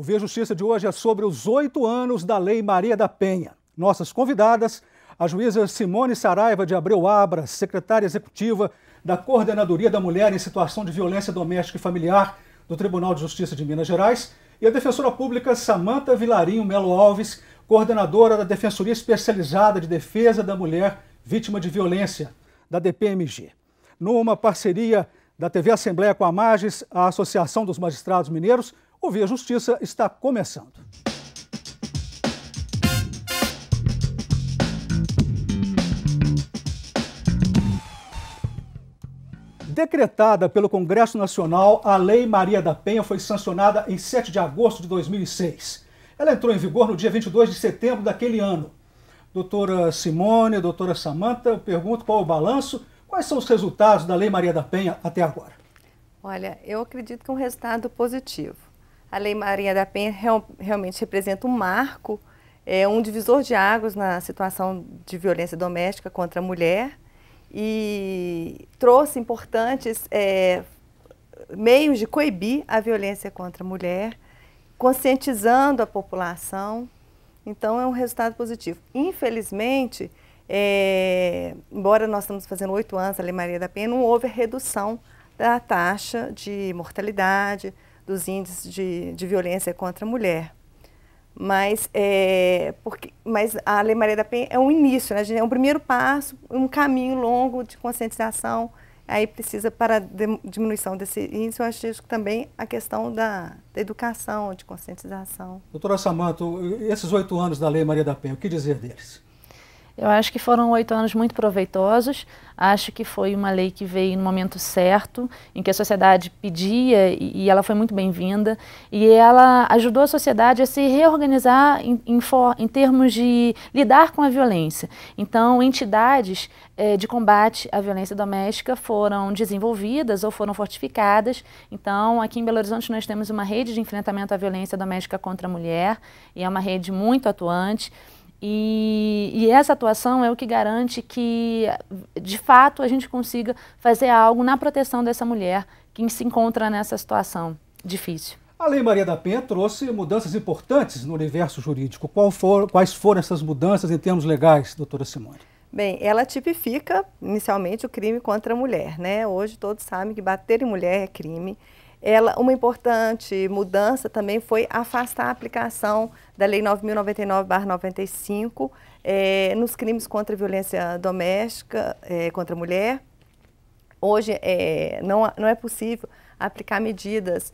O Via Justiça de hoje é sobre os 8 anos da Lei Maria da Penha. Nossas convidadas, a juíza Simone Saraiva de Abreu Abra, secretária executiva da Coordenadoria da Mulher em Situação de Violência Doméstica e Familiar do Tribunal de Justiça de Minas Gerais, e a defensora pública Samanta Vilarinho Melo Alves, coordenadora da Defensoria Especializada de Defesa da Mulher Vítima de Violência, da DPMG. Numa parceria da TV Assembleia com a Magis, a Associação dos Magistrados Mineiros, o Via Justiça está começando. Decretada pelo Congresso Nacional, a Lei Maria da Penha foi sancionada em 7 de agosto de 2006. Ela entrou em vigor no dia 22 de setembro daquele ano. Doutora Simone, doutora Samanta, eu pergunto qual é o balanço, quais são os resultados da Lei Maria da Penha até agora? Olha, eu acredito que é um resultado positivo. A Lei Maria da Penha realmente representa um marco, um divisor de águas na situação de violência doméstica contra a mulher e trouxe importantes meios de coibir a violência contra a mulher, conscientizando a população. Então, é um resultado positivo. Infelizmente, embora nós estamos fazendo 8 anos da Lei Maria da Penha, não houve a redução da taxa de mortalidade, dos índices de violência contra a mulher. Mas a Lei Maria da Penha é um início, né? É um primeiro passo, um caminho longo de conscientização. Aí precisa, para a diminuição desse índice, eu acho que também a questão da educação, de conscientização. Doutora Samanta, esses 8 anos da Lei Maria da Penha, o que dizer deles? Eu acho que foram 8 anos muito proveitosos, acho que foi uma lei que veio no momento certo, em que a sociedade pedia e ela foi muito bem-vinda, e ela ajudou a sociedade a se reorganizar em termos de lidar com a violência. Então, entidades de combate à violência doméstica foram desenvolvidas ou foram fortificadas. Então, aqui em Belo Horizonte nós temos uma rede de enfrentamento à violência doméstica contra a mulher, e é uma rede muito atuante. E essa atuação é o que garante que, de fato, a gente consiga fazer algo na proteção dessa mulher que se encontra nessa situação difícil. A Lei Maria da Penha trouxe mudanças importantes no universo jurídico. Quais foram essas mudanças em termos legais, doutora Simone? Bem, ela tipifica inicialmente o crime contra a mulher, né? Hoje todos sabem que bater em mulher é crime. Uma importante mudança também foi afastar a aplicação da Lei 9.099/95 nos crimes contra a violência doméstica contra a mulher. Hoje não é possível aplicar medidas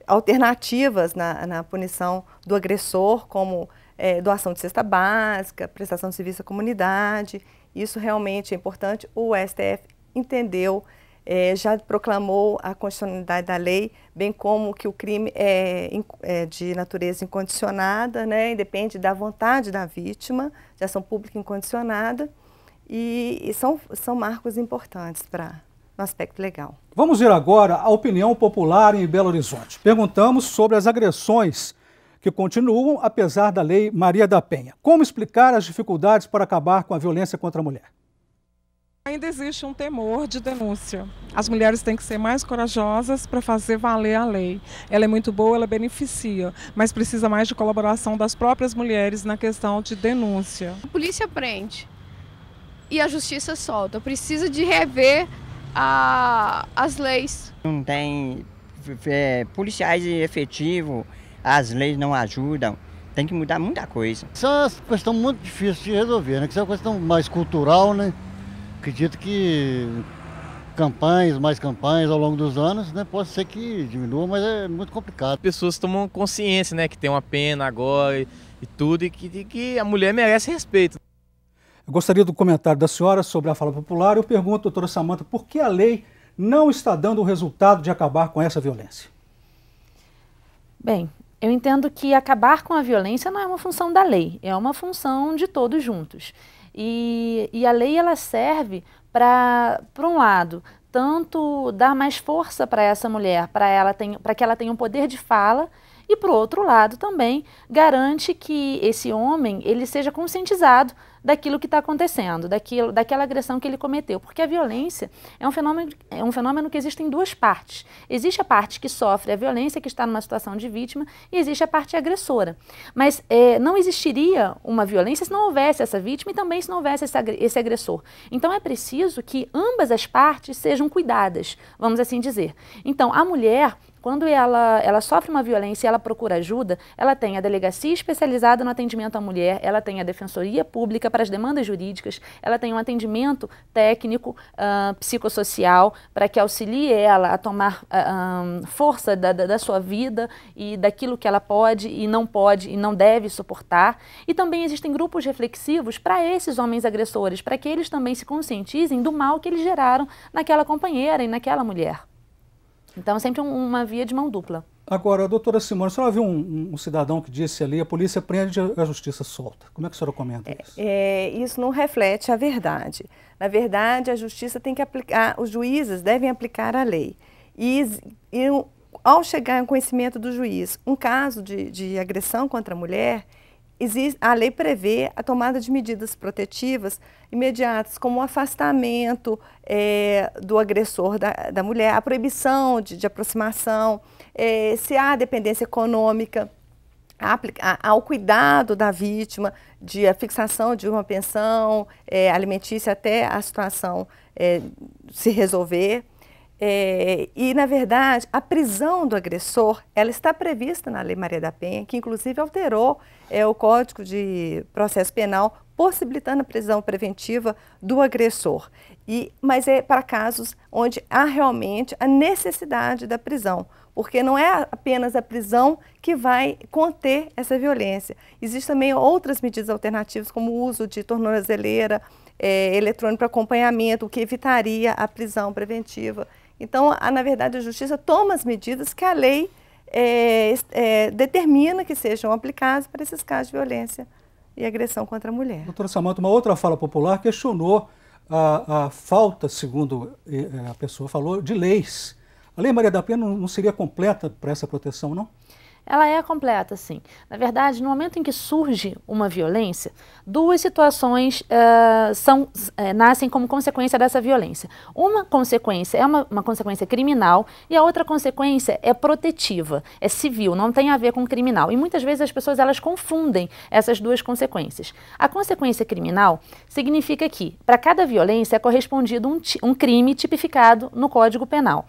alternativas na punição do agressor, como doação de cesta básica, prestação de serviço à comunidade. Isso realmente é importante. O STF entendeu, já proclamou a constitucionalidade da lei, bem como que o crime é de natureza incondicionada, né, depende da vontade da vítima, de ação pública incondicionada, e são marcos importantes no aspecto legal. Vamos ver agora a opinião popular em Belo Horizonte. Perguntamos sobre as agressões que continuam apesar da Lei Maria da Penha. Como explicar as dificuldades para acabar com a violência contra a mulher? Ainda existe um temor de denúncia. As mulheres têm que ser mais corajosas para fazer valer a lei. Ela é muito boa, ela beneficia, mas precisa mais de colaboração das próprias mulheres na questão de denúncia. A polícia prende e a justiça solta. Precisa de rever as leis. Não tem policiais efetivos, as leis não ajudam. Tem que mudar muita coisa. Isso é uma questão muito difícil de resolver, né? Isso é uma questão mais cultural, né? Acredito que mais campanhas ao longo dos anos, né, pode ser que diminua, mas é muito complicado. As pessoas tomam consciência, né, que tem uma pena agora e tudo, e que a mulher merece respeito. Eu gostaria do comentário da senhora sobre a fala popular. Eu pergunto, doutora Samanta, por que a lei não está dando o resultado de acabar com essa violência? Bem, eu entendo que acabar com a violência não é uma função da lei, é uma função de todos juntos. E a lei ela serve para, por um lado, tanto dar mais força para essa mulher, para que ela tenha um poder de fala e, por outro lado, também garante que esse homem ele seja conscientizado daquilo que está acontecendo, daquela agressão que ele cometeu. Porque a violência é um fenômeno que existe em duas partes. Existe a parte que sofre a violência, que está numa situação de vítima, e existe a parte agressora. Mas não existiria uma violência se não houvesse essa vítima e também se não houvesse esse agressor. Então é preciso que ambas as partes sejam cuidadas, vamos assim dizer. Então a mulher, quando ela sofre uma violência e ela procura ajuda, ela tem a delegacia especializada no atendimento à mulher, ela tem a defensoria pública para as demandas jurídicas, ela tem um atendimento técnico, psicossocial, para que auxilie ela a tomar força da sua vida e daquilo que ela pode e não deve suportar. E também existem grupos reflexivos para esses homens agressores, para que eles também se conscientizem do mal que eles geraram naquela companheira e naquela mulher. Então, sempre uma via de mão dupla. Agora, doutora Simone, a senhora viu um cidadão que disse ali, a polícia prende, a justiça solta. Como é que a senhora comenta isso? Isso não reflete a verdade. Na verdade, a justiça tem que aplicar, os juízes devem aplicar a lei. E ao chegar ao conhecimento do juiz, um caso de agressão contra a mulher, a lei prevê a tomada de medidas protetivas imediatas, como o afastamento do agressor da mulher, a proibição de aproximação, se há dependência econômica, ao cuidado da vítima, a fixação de uma pensão alimentícia até a situação se resolver. E, na verdade, a prisão do agressor, ela está prevista na Lei Maria da Penha, que inclusive alterou o Código de Processo Penal, possibilitando a prisão preventiva do agressor. Mas é para casos onde há realmente a necessidade da prisão, porque não é apenas a prisão que vai conter essa violência. Existem também outras medidas alternativas, como o uso de tornozeleira eletrônica para acompanhamento, o que evitaria a prisão preventiva. Então, na verdade, a Justiça toma as medidas que a lei determina que sejam aplicadas para esses casos de violência e agressão contra a mulher. Doutora Samanta, uma outra fala popular questionou a falta, segundo a pessoa falou, de leis. A Lei Maria da Penha não seria completa para essa proteção, não? Ela é completa, sim. Na verdade, no momento em que surge uma violência, duas situações nascem como consequência dessa violência. Uma consequência é uma consequência criminal e a outra consequência é protetiva, é civil, não tem a ver com criminal. E muitas vezes as pessoas elas confundem essas duas consequências. A consequência criminal significa que, para cada violência, é correspondido um crime tipificado no Código Penal.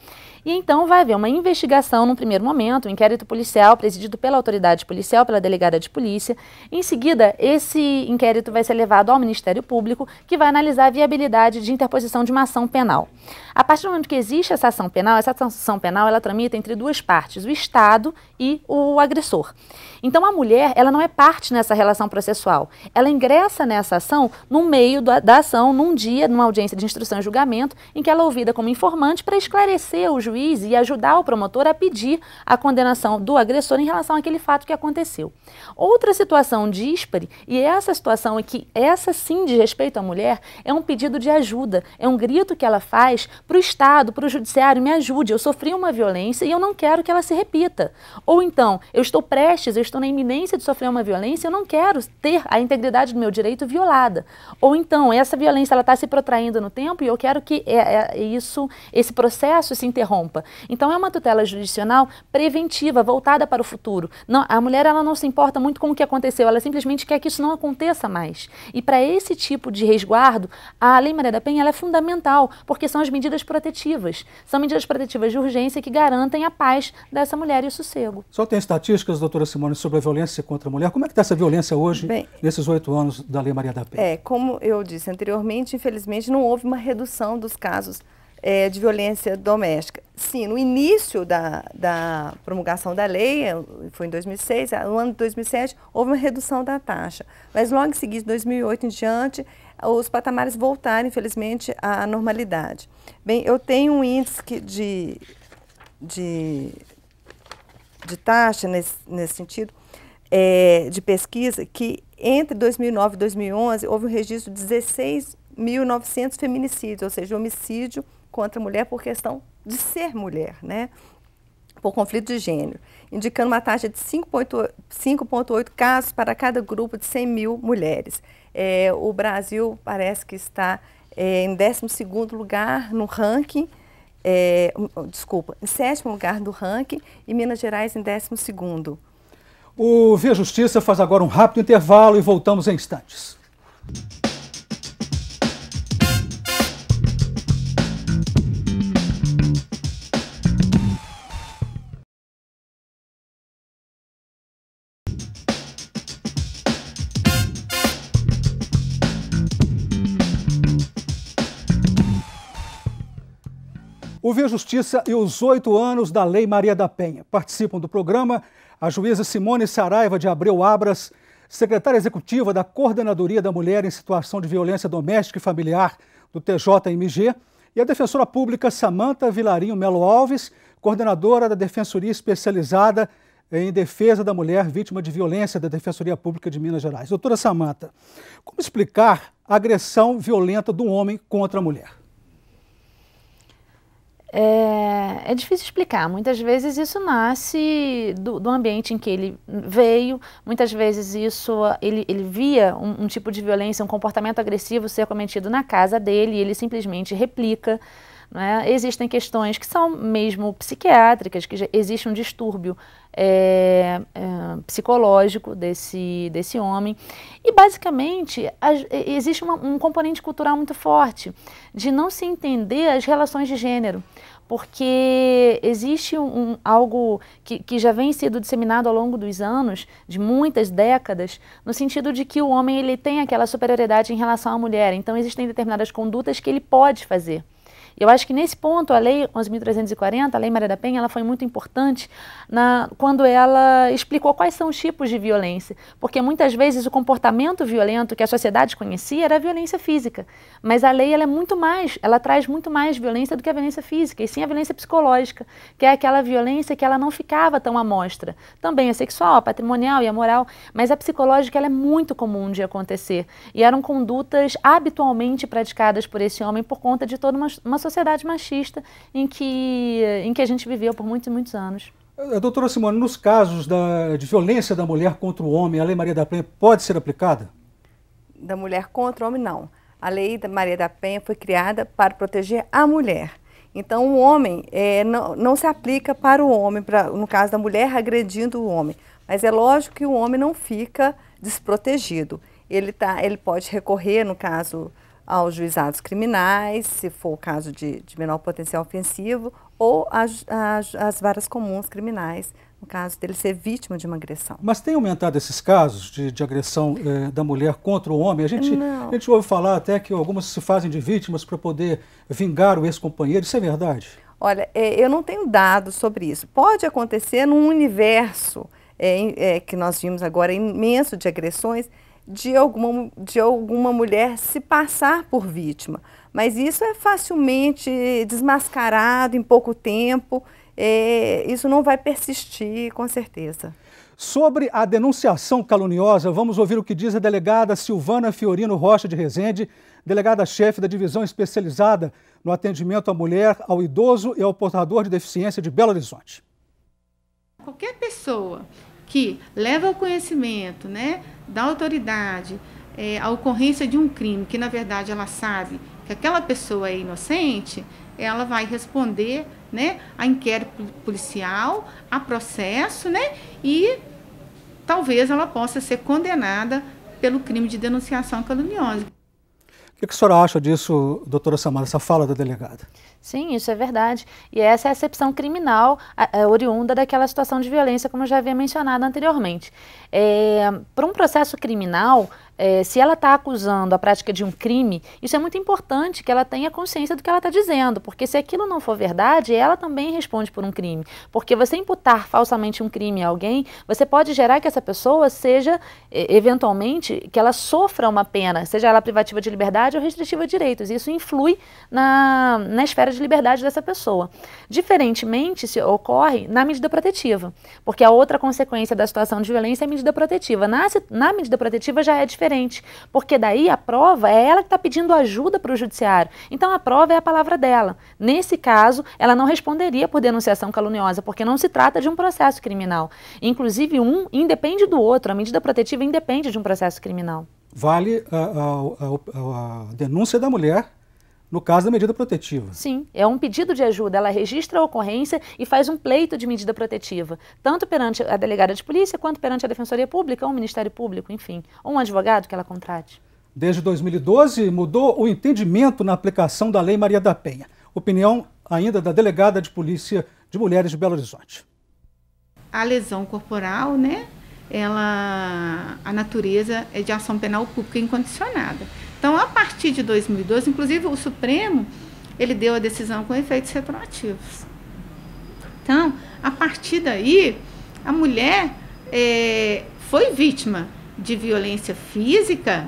E então vai haver uma investigação num primeiro momento, um inquérito policial presidido pela autoridade policial, pela delegada de polícia. Em seguida, esse inquérito vai ser levado ao Ministério Público, que vai analisar a viabilidade de interposição de uma ação penal. A partir do momento que existe essa ação penal ela tramita entre duas partes, o Estado e o agressor. Então a mulher, ela não é parte nessa relação processual. Ela ingressa nessa ação no meio da ação, num dia, numa audiência de instrução e julgamento, em que ela é ouvida como informante para esclarecer o juiz e ajudar o promotor a pedir a condenação do agressor em relação àquele fato que aconteceu. Outra situação díspare, e essa situação é que essa sim diz respeito à mulher, é um pedido de ajuda, é um grito que ela faz para o Estado, para o Judiciário, me ajude, eu sofri uma violência e eu não quero que ela se repita. Ou então, eu estou na iminência de sofrer uma violência, eu não quero ter a integridade do meu direito violada. Ou então, essa violência está se protraindo no tempo e eu quero que esse processo se interrompa. Então, é uma tutela jurisdicional preventiva, voltada para o futuro. Não, a mulher ela não se importa muito com o que aconteceu, ela simplesmente quer que isso não aconteça mais. E para esse tipo de resguardo, a Lei Maria da Penha ela é fundamental, porque são as medidas protetivas. São medidas protetivas de urgência que garantem a paz dessa mulher e o sossego. Só tem estatísticas, doutora Simone, sobre a violência contra a mulher. Como é que está essa violência hoje, nesses 8 anos da Lei Maria da Penha? Como eu disse anteriormente, infelizmente não houve uma redução dos casos de violência doméstica. Sim, no início da promulgação da lei, foi em 2006, no ano de 2007, houve uma redução da taxa. Mas logo em seguida, de 2008 em diante, os patamares voltaram, infelizmente, à normalidade. Bem, eu tenho um índice de taxa nesse sentido, de pesquisa, que entre 2009 e 2011 houve um registro de 16.900 feminicídios, ou seja, homicídio contra a mulher por questão de ser mulher, né? por conflito de gênero, indicando uma taxa de 5,8 casos para cada grupo de 100 mil mulheres. O Brasil parece que está em 12º lugar no ranking, em 7º lugar do ranking, e Minas Gerais em 12º. O Via Justiça faz agora um rápido intervalo e voltamos em instantes. O Via Justiça e os 8 anos da Lei Maria da Penha. Participam do programa a juíza Simone Saraiva de Abreu Abras, secretária executiva da Coordenadoria da Mulher em Situação de Violência Doméstica e Familiar do TJMG, e a defensora pública Samanta Vilarinho Melo Alves, coordenadora da Defensoria Especializada em Defesa da Mulher Vítima de Violência da Defensoria Pública de Minas Gerais. Doutora Samanta, como explicar a agressão violenta do homem contra a mulher? É difícil explicar. Muitas vezes isso nasce do ambiente em que ele veio, muitas vezes ele via um tipo de violência, um comportamento agressivo ser cometido na casa dele e ele simplesmente replica. Não é? Existem questões que são mesmo psiquiátricas, que já existe um distúrbio psicológico desse homem. E, basicamente, existe um componente cultural muito forte de não se entender as relações de gênero, porque existe algo que já vem sendo disseminado ao longo dos anos, de muitas décadas, no sentido de que o homem ele tem aquela superioridade em relação à mulher. Então, existem determinadas condutas que ele pode fazer. Eu acho que nesse ponto a Lei 11.340, a Lei Maria da Penha, ela foi muito importante quando ela explicou quais são os tipos de violência, porque muitas vezes o comportamento violento que a sociedade conhecia era a violência física, mas a lei ela traz muito mais violência do que a violência física, e sim a violência psicológica, que é aquela violência que ela não ficava tão à mostra. Também a sexual, a patrimonial e a moral, mas a psicológica ela é muito comum de acontecer, e eram condutas habitualmente praticadas por esse homem por conta de toda uma sociedade machista em que a gente viveu por muitos e muitos anos. Doutora Simone, nos casos de violência da mulher contra o homem, a Lei Maria da Penha pode ser aplicada? Da mulher contra o homem, não. A Lei Maria da Penha foi criada para proteger a mulher. Então, o homem não se aplica para o homem, no caso da mulher agredindo o homem. Mas é lógico que o homem não fica desprotegido. Ele pode recorrer, no caso, aos juizados criminais, se for o caso de menor potencial ofensivo, ou às varas comuns criminais, no caso dele ser vítima de uma agressão. Mas tem aumentado esses casos de agressão da mulher contra o homem? A gente ouve falar até que algumas se fazem de vítimas para poder vingar o ex-companheiro. Isso é verdade? Olha, eu não tenho dados sobre isso. Pode acontecer num universo que nós vimos agora imenso de agressões, de alguma mulher se passar por vítima. Mas isso é facilmente desmascarado em pouco tempo, isso não vai persistir, com certeza. Sobre a denunciação caluniosa, vamos ouvir o que diz a delegada Silvana Fiorino Rocha de Rezende, delegada-chefe da Divisão Especializada no Atendimento à Mulher, ao Idoso e ao Portador de Deficiência de Belo Horizonte. Qualquer pessoa que leva ao conhecimento, né, da autoridade a ocorrência de um crime, que na verdade ela sabe que aquela pessoa é inocente, ela vai responder, né, a inquérito policial, a processo, né, e talvez ela possa ser condenada pelo crime de denunciação caluniosa. O que a senhora acha disso, doutora Samanta, essa fala da delegada? Sim, isso é verdade. E essa é a acepção criminal oriunda daquela situação de violência, como eu já havia mencionado anteriormente. Para um processo criminal, se ela está acusando a prática de um crime, isso é muito importante que ela tenha consciência do que ela está dizendo, porque se aquilo não for verdade, ela também responde por um crime. Porque você imputar falsamente um crime a alguém, você pode gerar que essa pessoa seja, eventualmente, que ela sofra uma pena, seja ela privativa de liberdade ou restritiva de direitos. Isso influi na esfera de liberdade dessa pessoa. Diferentemente, se ocorre na medida protetiva, porque a outra consequência da situação de violência é a medida protetiva. Na medida protetiva já é diferente. diferente, porque daí a prova é ela que está pedindo ajuda para o judiciário. Então a prova é a palavra dela. Nesse caso, ela não responderia por denunciação caluniosa, porque não se trata de um processo criminal. Inclusive, um independe do outro, a medida protetiva independe de um processo criminal. Vale a denúncia da mulher no caso da medida protetiva. Sim, é um pedido de ajuda, ela registra a ocorrência e faz um pleito de medida protetiva, tanto perante a delegada de polícia, quanto perante a Defensoria Pública, ou o Ministério Público, enfim, ou um advogado que ela contrate. Desde 2012, mudou o entendimento na aplicação da Lei Maria da Penha. Opinião ainda da delegada de Polícia de Mulheres de Belo Horizonte. A lesão corporal, né? A natureza é de ação penal pública incondicionada. Então, a partir de 2012, inclusive o Supremo, ele deu a decisão com efeitos retroativos. Então, a partir daí, a mulher foi vítima de violência física,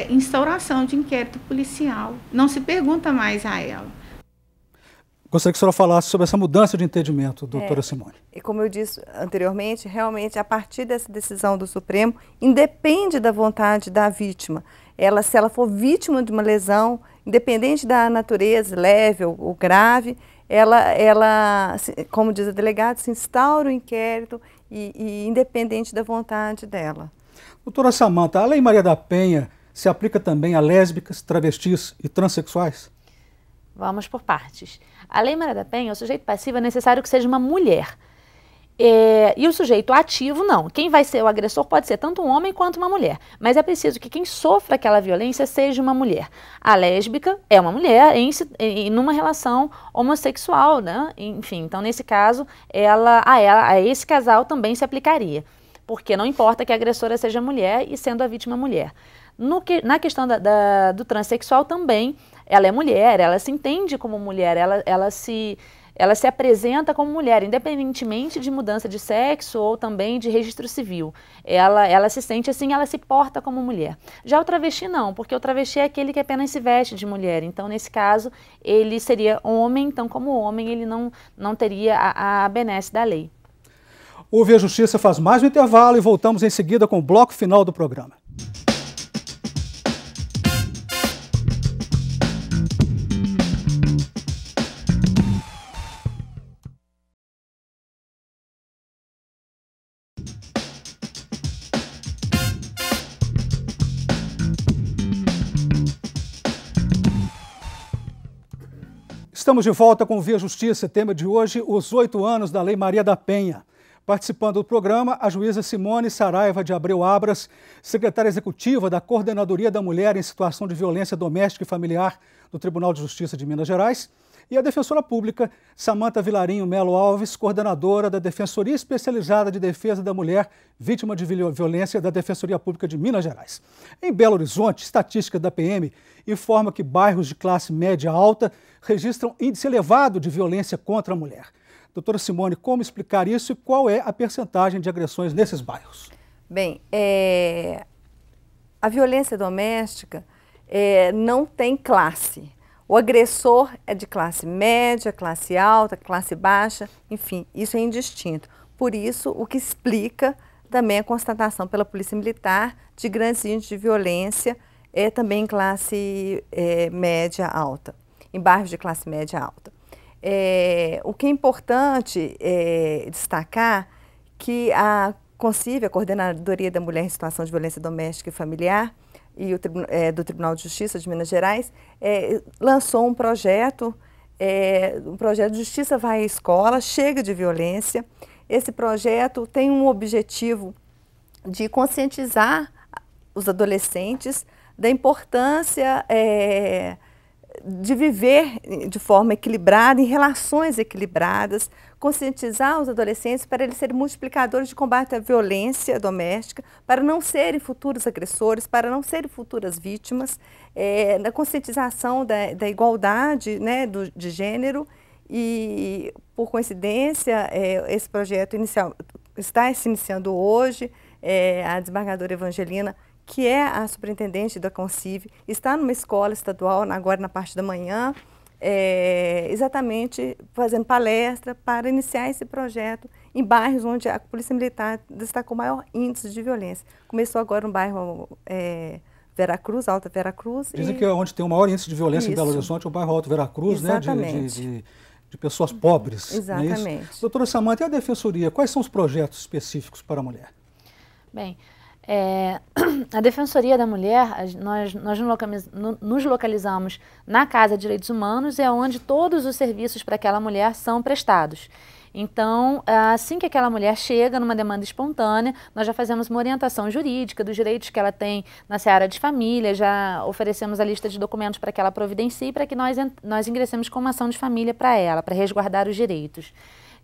instauração de inquérito policial. Não se pergunta mais a ela. Gostaria que a senhora falasse sobre essa mudança de entendimento, doutora Simone. E como eu disse anteriormente, realmente, a partir dessa decisão do Supremo, independe da vontade da vítima. Se ela for vítima de uma lesão, independente da natureza, leve ou grave, ela, como diz a delegada, se instaura o inquérito e independente da vontade dela. Doutora Samanta, a Lei Maria da Penha se aplica também a lésbicas, travestis e transexuais? Vamos por partes. A Lei Maria da Penha, o sujeito passivo é necessário que seja uma mulher. E o sujeito ativo, não. Quem vai ser o agressor pode ser tanto um homem quanto uma mulher. Mas é preciso que quem sofra aquela violência seja uma mulher. A lésbica é uma mulher numa relação homossexual, né? Enfim, então nesse caso, a esse casal também se aplicaria. Porque não importa que a agressora seja mulher e sendo a vítima mulher. Na questão do transexual também, ela é mulher, ela se entende como mulher, ela se apresenta como mulher, independentemente de mudança de sexo ou também de registro civil. Ela se sente assim, ela se porta como mulher. Já o travesti não, porque o travesti é aquele que apenas se veste de mulher. Então, nesse caso, ele seria homem, então como homem ele não teria a benesse da lei. O Via Justiça faz mais um intervalo e voltamos em seguida com o bloco final do programa. Estamos de volta com o Via Justiça, tema de hoje, os 8 anos da Lei Maria da Penha. Participando do programa, a juíza Simone Saraiva de Abreu Abras, secretária executiva da Coordenadoria da Mulher em Situação de Violência Doméstica e Familiar do Tribunal de Justiça de Minas Gerais, e a defensora pública Samanta Vilarinho Melo Alves, coordenadora da Defensoria Especializada de Defesa da Mulher Vítima de Violência da Defensoria Pública de Minas Gerais. Em Belo Horizonte, estatística da PM informa que bairros de classe média alta registram índice elevado de violência contra a mulher. Doutora Simone, como explicar isso e qual é a percentagem de agressões nesses bairros? Bem, a violência doméstica não tem classe. O agressor é de classe média, classe alta, classe baixa, enfim, isso é indistinto. Por isso, o que explica também a constatação pela Polícia Militar de grandes índices de violência também em classe média alta, em bairros de classe média alta. O que é importante destacar que a CONCIV, a Coordenadoria da Mulher em Situação de Violência Doméstica e Familiar, e do Tribunal de Justiça de Minas Gerais, lançou um projeto de Justiça Vai à Escola, Chega de Violência. Esse projeto tem um objetivo de conscientizar os adolescentes da importância de viver de forma equilibrada, em relações equilibradas, conscientizar os adolescentes para eles serem multiplicadores de combate à violência doméstica, para não serem futuros agressores, para não serem futuras vítimas, na conscientização da igualdade, né, de gênero. E, por coincidência, esse projeto está se iniciando hoje. A desembargadora Evangelina, que é a superintendente da CONCIV, está numa escola estadual, agora na parte da manhã, exatamente fazendo palestra para iniciar esse projeto em bairros onde a Polícia Militar destacou maior índice de violência. Começou agora no bairro Veracruz, Alta Veracruz. Dizem que é onde tem o maior índice de violência em Belo Horizonte, o bairro Alto Veracruz, né? De pessoas pobres. Exatamente. Não é isso? Doutora Samanta, e a Defensoria, quais são os projetos específicos para a mulher? Bem, a Defensoria da Mulher, nós nos localizamos na Casa de Direitos Humanos, é onde todos os serviços para aquela mulher são prestados. Então, assim que aquela mulher chega numa demanda espontânea, nós já fazemos uma orientação jurídica dos direitos que ela tem na seara de família, já oferecemos a lista de documentos para que ela providencie, para que nós ingressemos com uma ação de família para ela, para resguardar os direitos.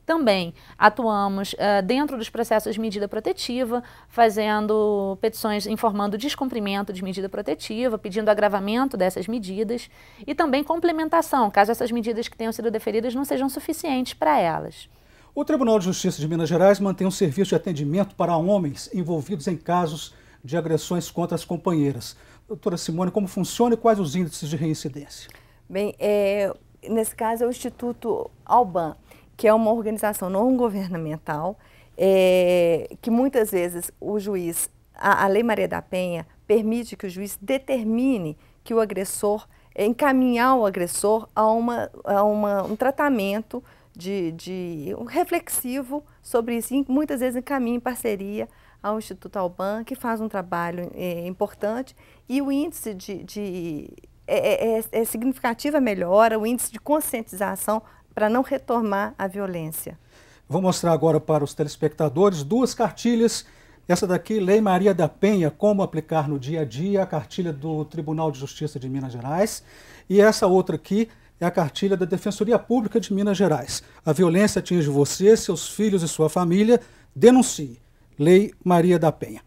Também atuamos dentro dos processos de medida protetiva, fazendo petições informando o descumprimento de medida protetiva, pedindo agravamento dessas medidas e também complementação, caso essas medidas que tenham sido deferidas não sejam suficientes para elas. O Tribunal de Justiça de Minas Gerais mantém um serviço de atendimento para homens envolvidos em casos de agressões contra as companheiras. Doutora Simone, como funciona e quais os índices de reincidência? Bem, nesse caso é o Instituto Alban, que é uma organização não governamental, que muitas vezes o juiz, a Lei Maria da Penha, permite que o juiz determine que o agressor, encaminhar o agressor a um tratamento um reflexivo sobre isso, e muitas vezes encaminha em parceria ao Instituto Alban, que faz um trabalho importante, e o índice é significativa melhora, o índice de conscientização para não retomar a violência. Vou mostrar agora para os telespectadores duas cartilhas. Essa daqui, Lei Maria da Penha, como aplicar no dia a dia, a cartilha do Tribunal de Justiça de Minas Gerais. E essa outra aqui é a cartilha da Defensoria Pública de Minas Gerais. A violência atinge você, seus filhos e sua família, denuncie. Lei Maria da Penha.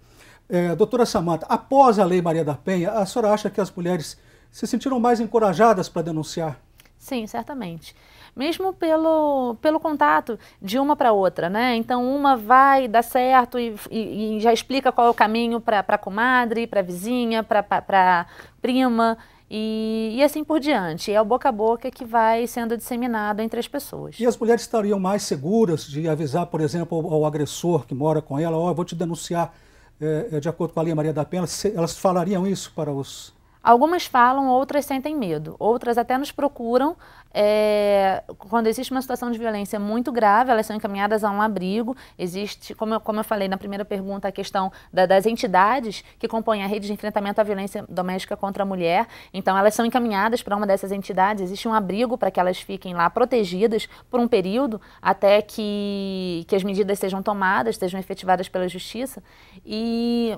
Doutora Samanta, após a Lei Maria da Penha, a senhora acha que as mulheres se sentiram mais encorajadas para denunciar? Sim, certamente. Mesmo pelo contato de uma para outra, né? Então, uma vai dar certo e já explica qual é o caminho para a comadre, para a vizinha, para a prima e assim por diante. É o boca a boca que vai sendo disseminado entre as pessoas. E as mulheres estariam mais seguras de avisar, por exemplo, ao agressor que mora com ela, eu vou te denunciar de acordo com a Lei Maria da Penha, elas falariam isso para os... Algumas falam, outras sentem medo, outras até nos procuram quando existe uma situação de violência muito grave, elas são encaminhadas a um abrigo. Existe, como eu falei na primeira pergunta, a questão das entidades que compõem a rede de enfrentamento à violência doméstica contra a mulher. Então, elas são encaminhadas para uma dessas entidades, existe um abrigo para que elas fiquem lá protegidas por um período até que as medidas sejam tomadas, sejam efetivadas pela justiça.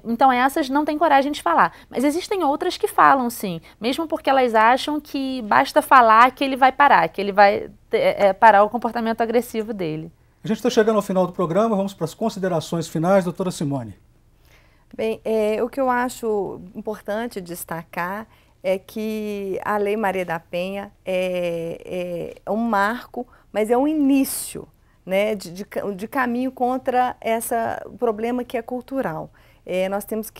Então, essas não têm coragem de falar. Mas existem outras que falam, sim, mesmo porque elas acham que basta falar que ele vai parar, que ele vai parar o comportamento agressivo dele. A gente está chegando ao final do programa, vamos para as considerações finais, doutora Simone. Bem, o que eu acho importante destacar é que a Lei Maria da Penha é um marco, mas é um início, né, de caminho contra esse problema que é cultural. Nós temos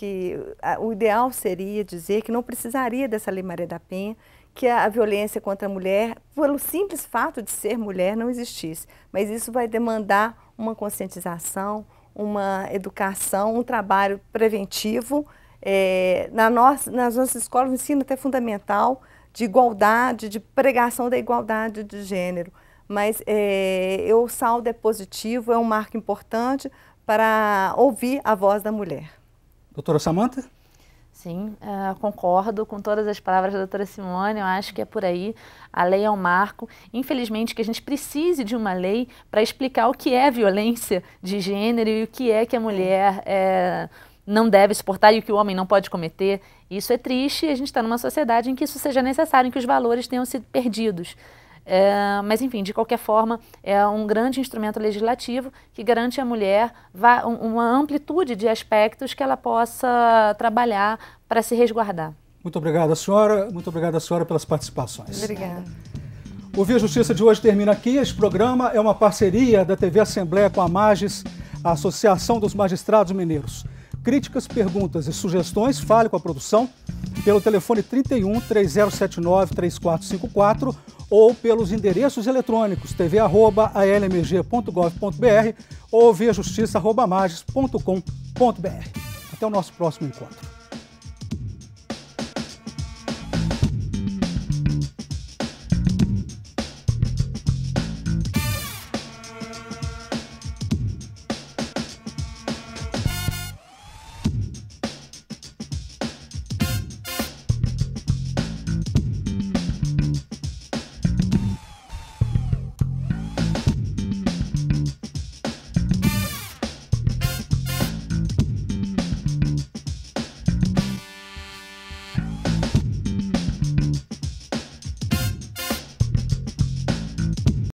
o ideal seria dizer que não precisaria dessa Lei Maria da Penha, que a violência contra a mulher, pelo simples fato de ser mulher, não existisse. Mas isso vai demandar uma conscientização, uma educação, um trabalho preventivo. Nas nossas escolas, o ensino até fundamental de igualdade, de pregação da igualdade de gênero. Mas o saldo é positivo, é um marco importante para ouvir a voz da mulher. Doutora Samanta? Sim, concordo com todas as palavras da doutora Simone, eu acho que é por aí, a lei é um marco. Infelizmente que a gente precise de uma lei para explicar o que é violência de gênero e o que é que a mulher não deve suportar e o que o homem não pode cometer. Isso é triste e a gente está numa sociedade em que isso seja necessário, em que os valores tenham sido perdidos. Mas, enfim, de qualquer forma, é um grande instrumento legislativo que garante à mulher uma amplitude de aspectos que ela possa trabalhar para se resguardar. Muito obrigado, senhora. Muito obrigado, a senhora, pelas participações. Obrigada. O Via Justiça de hoje termina aqui. Este programa é uma parceria da TV Assembleia com a MAGES, a Associação dos Magistrados Mineiros. Críticas, perguntas e sugestões, fale com a produção pelo telefone 31 3079 3454 ou pelos endereços eletrônicos tv@almg.gov.br ou viajustiça@mages.com.br. Até o nosso próximo encontro.